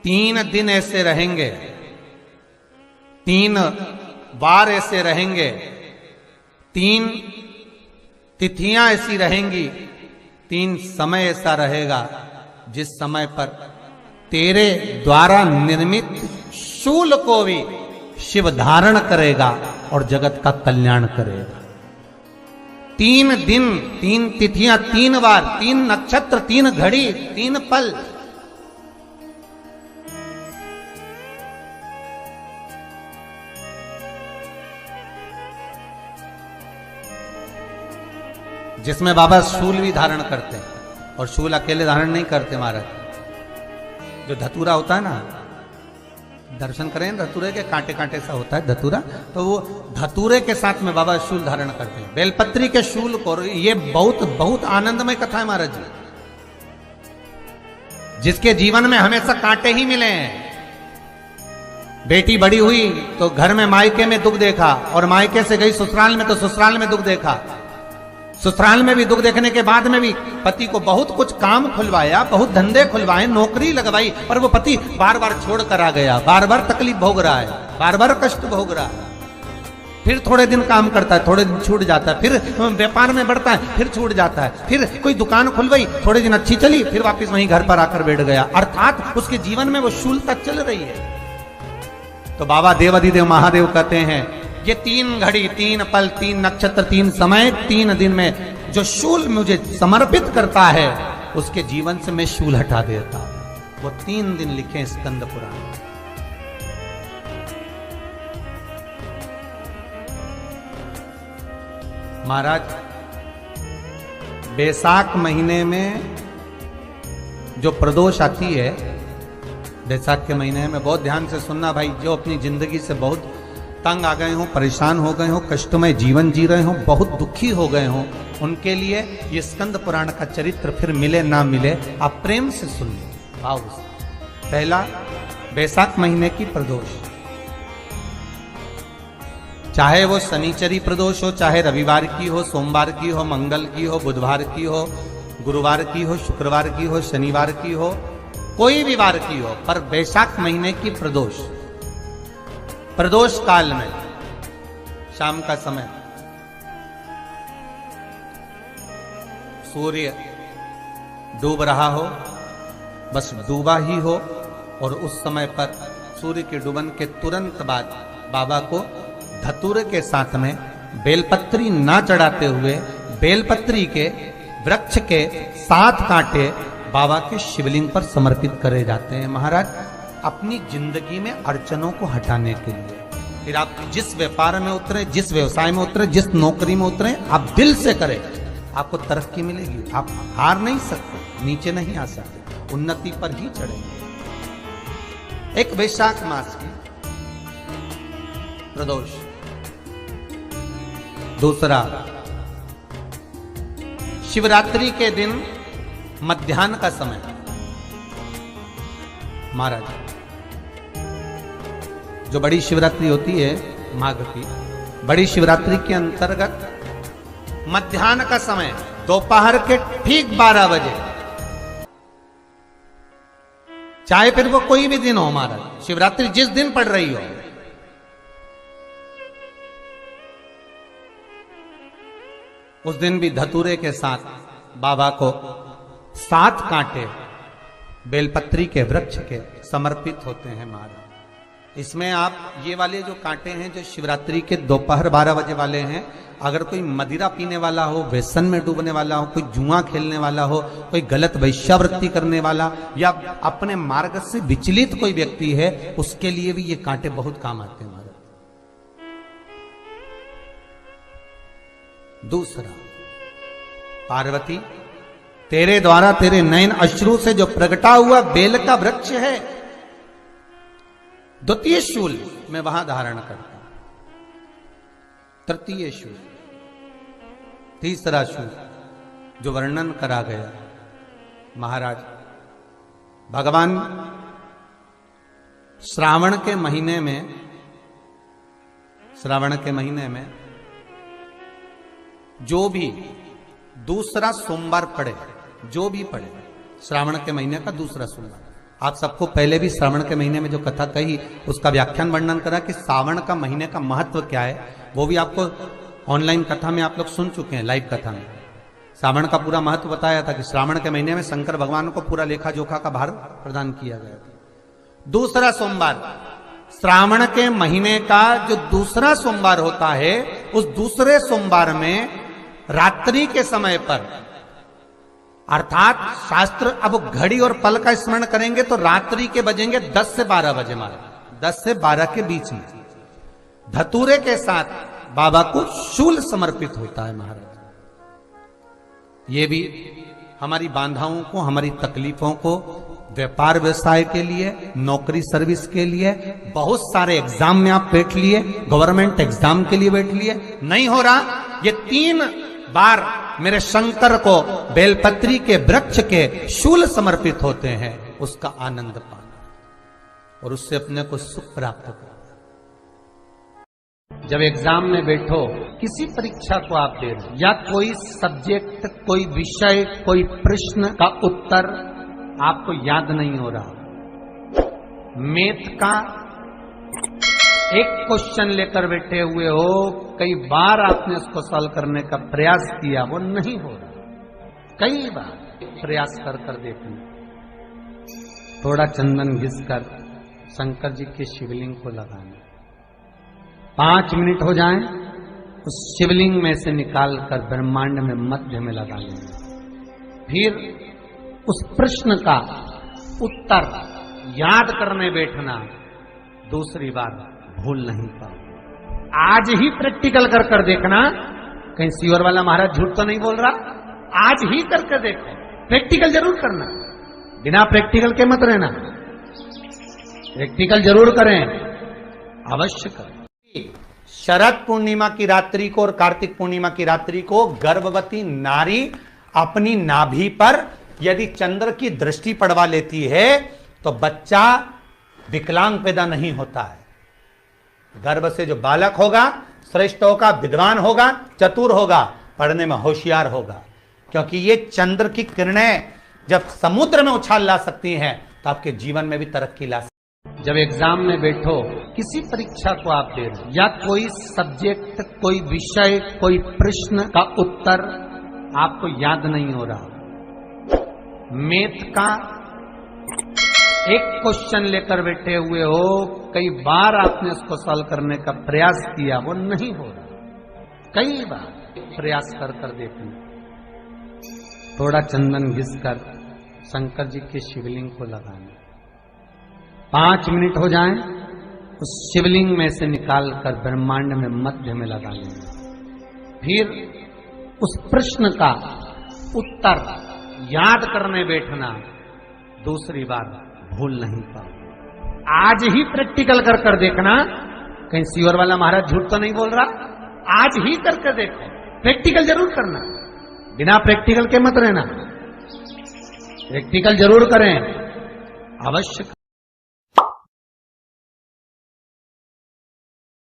3 दिन ऐसे रहेंगे, 3 बार ऐसे रहेंगे, 3 तिथियां ऐसी रहेंगी, 3 समय ऐसा रहेगा जिस समय पर तेरे द्वारा निर्मित शूल को भी शिव धारण करेगा और जगत का कल्याण करेगा। 3 दिन, 3 तिथियां, 3 बार, 3 नक्षत्र, 3 घड़ी, 3 पल। जिसमें बाबा शूल भी धारण करते हैं, और शूल अकेले धारण नहीं करते महाराज। जो धतूरा होता है ना, दर्शन करें धतूरे के, कांटे कांटे सा होता है धतूरा, तो वो धतूरे के साथ में बाबा शूल धारण करते हैं, बेलपत्री के शूल को। ये बहुत बहुत आनंदमय कथा है महाराज जी। जिसके जीवन में हमेशा कांटे ही मिले हैं। बेटी बड़ी हुई तो घर में मायके में दुख देखा, और मायके से गई ससुराल में तो ससुराल में दुख देखा। ससुराल में भी दुख देखने के बाद में भी पति को बहुत कुछ काम खुलवाया, बहुत धंधे खुलवाए, नौकरी लगवाई, पर वो पति बार बार छोड़ कर आ गया, बार बार तकलीफ भोग रहा है, बार बार कष्ट भोग रहा है। फिर थोड़े दिन काम करता है, थोड़े दिन छूट जाता है, फिर व्यापार में बढ़ता है, फिर छूट जाता है, फिर कोई दुकान खुलवाई, थोड़े दिन अच्छी चली, फिर वापस वहीं घर पर आकर बैठ गया। अर्थात उसके जीवन में वो शूलता चल रही है। तो बाबा देवाधिदेव महादेव कहते हैं, ये 3 घड़ी, 3 पल, 3 नक्षत्र, 3 समय, 3 दिन में जो शूल मुझे समर्पित करता है, उसके जीवन से मैं शूल हटा देता हूं। वो 3 दिन लिखे स्कंद पुराण। महाराज, बैसाख महीने में जो प्रदोष आती है, बैसाख के महीने में बहुत ध्यान से सुनना भाई, जो अपनी जिंदगी से बहुत तंग आ गए हो, परेशान हो गए हो, कष्टमय जीवन जी रहे हो, बहुत दुखी हो गए हो, उनके लिए ये स्कंद पुराण का चरित्र फिर मिले ना मिले, आप प्रेम से सुन लो, भाव से। पहला, बैसाख महीने की प्रदोष, चाहे वो शनिचरी प्रदोष हो, चाहे रविवार की हो, सोमवार की हो, मंगल की हो, बुधवार की हो, गुरुवार की हो, शुक्रवार की हो, शनिवार की हो, कोई भी वार की हो, पर बैसाख महीने की प्रदोष, प्रदोष काल में शाम का समय, सूर्य डूब रहा हो, बस डूबा ही हो, और उस समय पर सूर्य के डूबन के तुरंत बाद बाबा को धतूरे के साथ में बेलपत्री ना चढ़ाते हुए, बेलपत्री के वृक्ष के 7 कांटे बाबा के शिवलिंग पर समर्पित करे जाते हैं महाराज, अपनी जिंदगी में अड़चनों को हटाने के लिए। फिर आप जिस व्यापार में उतरे, जिस व्यवसाय में उतरे, जिस नौकरी में उतरे, आप दिल से करें, आपको तरक्की मिलेगी। आप हार नहीं सकते, नीचे नहीं आ सकते, उन्नति पर ही चढ़ेंगे। एक वैशाख मास की प्रदोष। दूसरा, शिवरात्रि के दिन मध्याह्न का समय महाराज, जो बड़ी शिवरात्रि होती है माघ की, बड़ी शिवरात्रि के अंतर्गत मध्याह्न का समय, दोपहर के ठीक 12 बजे, चाहे फिर वो कोई भी दिन हो महाराज, शिवरात्रि जिस दिन पड़ रही हो, उस दिन भी धतूरे के साथ बाबा को 7 कांटे बेलपत्री के वृक्ष के समर्पित होते हैं महाराज। इसमें आप ये वाले जो कांटे हैं, जो शिवरात्रि के दोपहर 12 बजे वाले हैं, अगर कोई मदिरा पीने वाला हो, व्यसन में डूबने वाला हो, कोई जुआ खेलने वाला हो, कोई गलत वैश्यावृत्ति करने वाला, या अपने मार्ग से विचलित कोई व्यक्ति है, उसके लिए भी ये कांटे बहुत काम आते हैं महाराज। दूसरा, पार्वती, तेरे द्वारा तेरे नयन अश्रु से जो प्रगटा हुआ बेल का वृक्ष है, द्वितीय शूल मैं वहां धारण करता हूं, तृतीय शूल, तीसरा शूल जो वर्णन करा गया महाराज, भगवान श्रावण के महीने में जो भी दूसरा सोमवार पड़े, जो भी पड़े, श्रावण के महीने का दूसरा सोमवार, आप सबको पहले भी श्रावण के महीने में जो कथा कही उसका व्याख्यान वर्णन करा कि श्रावण का महीने का महत्व क्या है, वो भी आपको ऑनलाइन कथा में आप लोग सुन चुके हैं, लाइव कथा में श्रावण का पूरा महत्व बताया था कि श्रावण के महीने में शंकर भगवान को पूरा लेखा जोखा का भार प्रदान किया गया था। दूसरा सोमवार, श्रावण के महीने का जो दूसरा सोमवार होता है, उस दूसरे सोमवार में रात्रि के समय पर, अर्थात शास्त्र अब घड़ी और पल का स्मरण करेंगे तो रात्रि के बजेंगे 10 से 12 बजे, मारे 10 से 12 के बीच में धतूरे के साथ बाबा को शूल समर्पित होता है महाराज। ये भी हमारी बाधाओं को, हमारी तकलीफों को, व्यापार व्यवसाय के लिए, नौकरी सर्विस के लिए, बहुत सारे एग्जाम में आप बैठ लिए, गवर्नमेंट एग्जाम के लिए बैठ लिए, नहीं हो रहा, ये 3 बार मेरे शंकर को बेलपत्री के वृक्ष के शूल समर्पित होते हैं, उसका आनंद पाना और उससे अपने को सुख प्राप्त करना। जब एग्जाम में बैठो, किसी परीक्षा को आप दे रहे या कोई सब्जेक्ट, कोई विषय, कोई प्रश्न का उत्तर आपको याद नहीं हो रहा, मैथ का एक क्वेश्चन लेकर बैठे हुए हो, कई बार आपने उसको सॉल्व करने का प्रयास किया, वो नहीं हो रहा, कई बार प्रयास कर कर देखना, थोड़ा चंदन घिसकर शंकर जी के शिवलिंग को लगाना, 5 मिनट हो जाएं, उस शिवलिंग में से निकालकर ब्रह्मांड में मध्य में लगा लेना, फिर उस प्रश्न का उत्तर याद करने बैठना, दूसरी बार भूल नहीं पाओ। आज ही प्रैक्टिकल कर कर देखना, कहीं सीवर वाला महाराज झूठ तो नहीं बोल रहा, आज ही करके देखो, प्रैक्टिकल जरूर करना, बिना प्रैक्टिकल के मत रहना, प्रैक्टिकल जरूर करें, अवश्य करें। शरद पूर्णिमा की रात्रि को और कार्तिक पूर्णिमा की रात्रि को गर्भवती नारी अपनी नाभि पर यदि चंद्र की दृष्टि पड़वा लेती है तो बच्चा विकलांग पैदा नहीं होता है। गर्भ से जो बालक होगा श्रेष्ठ होगा, विद्वान होगा, चतुर होगा, पढ़ने में होशियार होगा, क्योंकि ये चंद्र की किरणें जब समुद्र में उछाल ला सकती हैं तो आपके जीवन में भी तरक्की ला सकती है। जब एग्जाम में बैठो, किसी परीक्षा को आप दे रहे या कोई सब्जेक्ट, कोई विषय, कोई प्रश्न का उत्तर आपको याद नहीं हो रहा, मैथ का एक क्वेश्चन लेकर बैठे हुए हो, कई बार आपने उसको सॉल्व करने का प्रयास किया, वो नहीं हो रहा, कई बार प्रयास कर कर देखना, थोड़ा चंदन घिसकर शंकर जी के शिवलिंग को लगाना, 5 मिनट हो जाएं, उस शिवलिंग में से निकालकर ब्रह्मांड में मध्य में लगा लेना, फिर उस प्रश्न का उत्तर याद करने बैठना, दूसरी बार भूल नहीं पाओ। आज ही प्रैक्टिकल कर कर देखना, कहीं सीवर वाला महाराज झूठ तो नहीं बोल रहा, आज ही करके देखो, प्रैक्टिकल जरूर करना, बिना प्रैक्टिकल के मत रहना, प्रैक्टिकल जरूर करें, अवश्य।